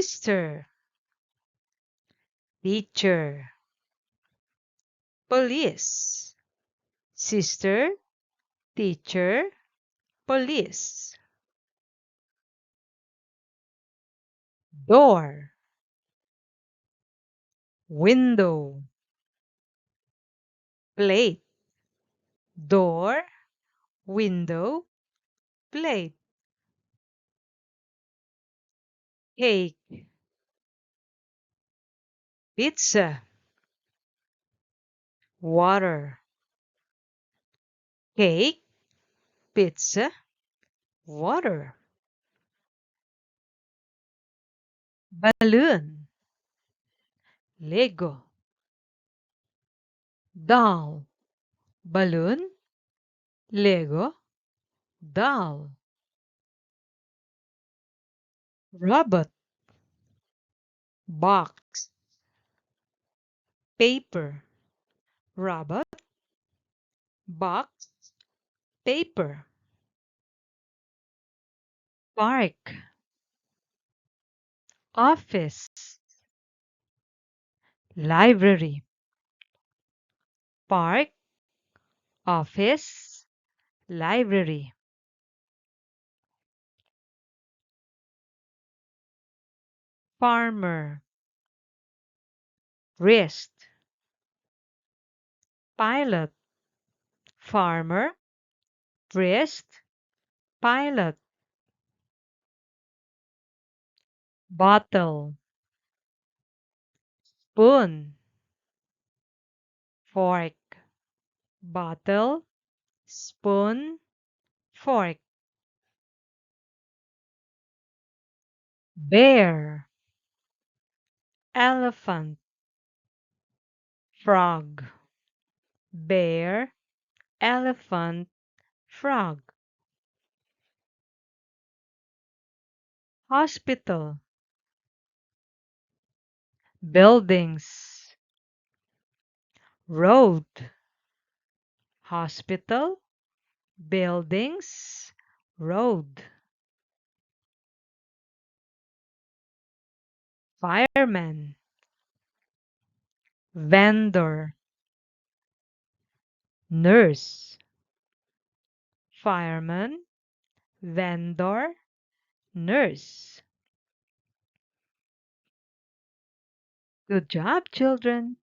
sister, teacher, police, sister, teacher, police, door, window, plate, door, window, plate, cake, pizza, water, cake, pizza, water, balloon, Lego, doll, balloon, Lego, doll, robot, box, paper, robot, box, paper, park, office, library, park, office, library, farmer, wrist, pilot, farmer, wrist, pilot, bottle, spoon, fork, bottle, spoon, fork, bear, elephant, frog, bear, elephant, frog, hospital, buildings, road, hospital, buildings, road, fireman, vendor, nurse, fireman, vendor, nurse. Good job, children.